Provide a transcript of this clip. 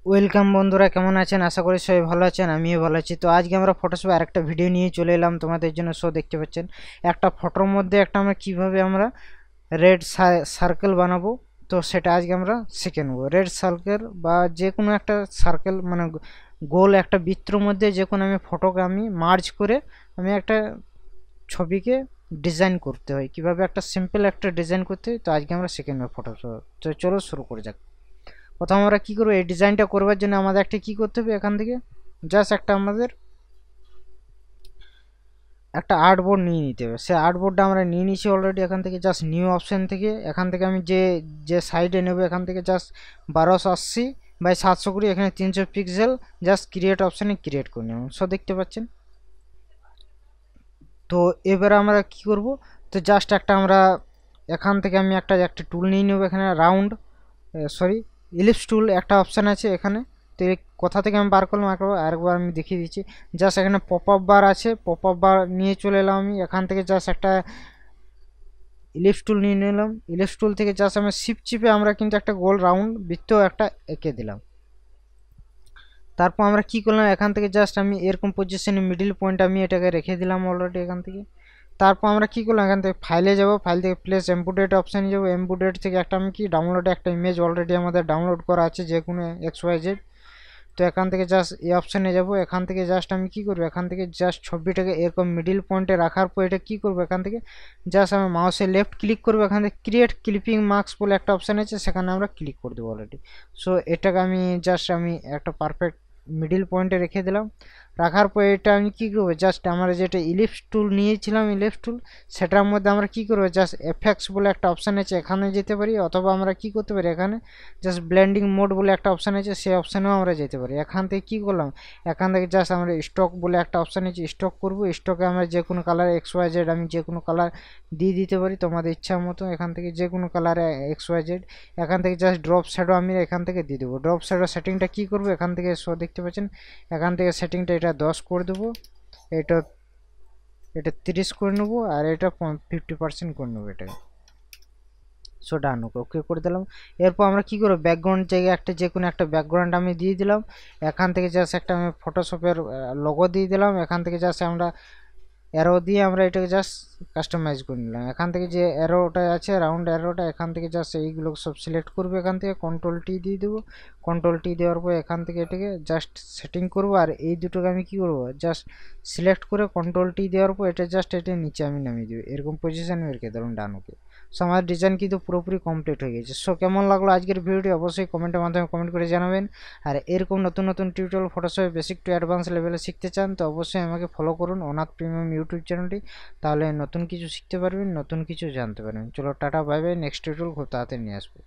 Welcome বন্ধুরা, কেমন আছেন? আশা করি সবাই ভালো আছেন, আমিও ভালো আছি। তো আজকে আমরা ফটোশপে আরেকটা ভিডিও নিয়ে চলে এলাম তোমাদের জন্য। দেখতে পাচ্ছেন একটা ফটোর মধ্যে আমরা কিভাবে আমরা রেড সার্কেল বানাবো। তো সেটা আজকে আমরা শিখে নেবো। রেড সার্কেল বা যে কোনো একটা সার্কেল মানে গোল একটা বৃত্তর মধ্যে যে কোনো আমি ফটোকে আমি মার্জ করে আমি একটা ছবিকে ডিজাইন করতে হয়, কিভাবে একটা সিম্পল একটা ডিজাইন করতে হয়। তো আজকে আমরা শিখে নেবো ফটোশপ। তো চলো শুরু করে যাক। প্রথম আমরা কি করবো, এই ডিজাইনটা করবার জন্য আমাদের একটা কি করতে হবে, এখান থেকে জাস্ট আমাদের একটা আর্টবোর্ড নিয়ে নিতে হবে। সেই আর্টবোর্ডটা আমরা নিয়ে নিয়েছি অলরেডি। এখান থেকে জাস্ট নিউ অপশন থেকে এখান থেকে আমি যে যে সাইডে নেব, এখান থেকে জাস্ট 1280 বাই 720, এখানে 300 পিক্সেল জাস্ট ক্রিয়েট অপশানে ক্রিয়েট করে নেব। দেখতে পাচ্ছেন। তো এবারে আমরা কি করব, তো জাস্ট আমরা এখান থেকে আমি একটা টুল নিয়ে নেব। এখানে রাউন্ড সরি ইলিপস টুল একটা অপশান আছে এখানে। তো এই কোথা থেকে আমি বার করলাম আরেকবার আমি দেখিয়ে দিচ্ছি। জাস্ট এখানে পপ আপ বার আছে, পপ আপ বার নিয়ে চলে এলাম আমি। এখান থেকে জাস্ট একটা ইলিপস টুল নিয়ে নিলাম। ইলিপস টুল থেকে জাস্ট আমি শিপ চিপে আমরা কিন্তু একটা গোল রাউন্ড বৃত্ত একটা এঁকে দিলাম। তারপর আমরা কি করলাম, এখান থেকে জাস্ট আমি এরকম পজিশনে মিডিল পয়েন্ট আমি এটাকে রেখে দিলাম অলরেডি এখান থেকে। তারপর আমরা কি করলাম, এখান থেকে ফাইলে যাব, ফাইল থেকে প্লেস এমপুডেট অপশানে যাবো। এমপুডেট থেকে আমি কি ডাউনলোডে একটা ইমেজ অলরেডি আমাদের ডাউনলোড করা আছে, যে কোনো XYZ। তো এখান থেকে জাস্ট এই অপশানে যাব। এখান থেকে জাস্ট আমি কি করবো, এখান থেকে জাস্ট ছবিটাকে এরকম মিডিল পয়েন্টে রাখার পর এটা কি করবো, এখান থেকে জাস্ট আমি মাউসে লেফট ক্লিক করবো। এখান থেকে ক্রিয়েট ক্লিপিং মার্কস বলে একটা অপশান আছে, সেখানে আমরা ক্লিক করে দেবো অলরেডি। এটাকে আমি জাস্ট একটা পারফেক্ট মিডিল পয়েন্টে রেখে দিলাম। রাখার পর এটা আমি কী করবো, জাস্ট আমরা যেটা ইলিপস টুল নিয়েছিলাম, ইলিপস টুল, সেটার মধ্যে আমরা কী করবো, জাস্ট এফেক্টস বলে একটা অপশান আছে, এখানে যেতে পারি। অথবা আমরা কি করতে পারি, এখানে জাস্ট ব্লেন্ডিং মোড বলে একটা অপশান আছে, সেই অপশানেও আমরা যেতে পারি। এখান থেকে কী করলাম, এখান থেকে জাস্ট আমরা স্টক বলে একটা অপশান আছে, স্টক করবো। স্টকে আমরা যে কোনো কালার XYZ আমি যে কোনো কালার দিয়ে দিতে পারি তোমাদের ইচ্ছা মতো। এখান থেকে যে কোনো কালারে XYZ। এখান থেকে জাস্ট ড্রপ শ্যাডো আমি এখান থেকে দিয়ে দেবো। ড্রপ শ্যাডো সেটিংটা কী করবো, এখান থেকে দেখতে পাচ্ছেন, এখান থেকে সেটিংটা এটা 10 করে দেবো, এটা এটা 30 করে নেবো, আর এটা 50% করে নেবো এটা। ডান, ওকে করে দিলাম। এরপর আমরা কি করবো, ব্যাকগ্রাউন্ড জায়গায় যে কোনো একটা ব্যাকগ্রাউন্ড আমি দিয়ে দিলাম। এখান থেকে জাস্ট আমি ফটোশপের লোগো দিয়ে দিলাম। এখান থেকে জাস্ট আমরা অ্যারো দিয়ে আমরা এটাকে জাস্ট কাস্টমাইজ করে নিলাম। এখান থেকে যে অ্যারোটা আছে, রাউন্ড অ্যারোটা, এখান থেকে জাস্ট এইগুলো সব সিলেক্ট করবো। এখান থেকে কন্ট্রোল-T দিয়ে দেবো। কন্ট্রোল-T দেওয়ার পর এখান থেকে এটাকে জাস্ট সেটিং করবো। আর এই দুটোকে আমি কি করবো, জাস্ট সিলেক্ট করে কন্ট্রোল-T দেওয়ার পর এটা জাস্ট নিচে আমি নামিয়ে দেবো, এরকম পজিশানে রেখে দিলাম ডান। ওকে। আমার ডিজাইন কিন্তু পুরোপুরি কমপ্লিট হয়ে গেছে। কেমন লাগলো আজকের ভিডিওটি অবশ্যই কমেন্টের মাধ্যমে কমেন্ট করে জানাবেন। আর এরকম নতুন নতুন টিউটোরিয়াল ফটোশপে বেসিক টু অ্যাডভান্স লেভেলে শিখতে চান, তো অবশ্যই আমাকে ফলো করুন অনাথ প্রিমিয়াম ইউটিউব চ্যানেলটি। তাহলে নতুন কিছু শিখতে পারবেন, নতুন কিছু জানতে পারবেন। চলো tata, bye bye. Next tutorial খুব তাড়াতাড়ি নিয়ে আসবো।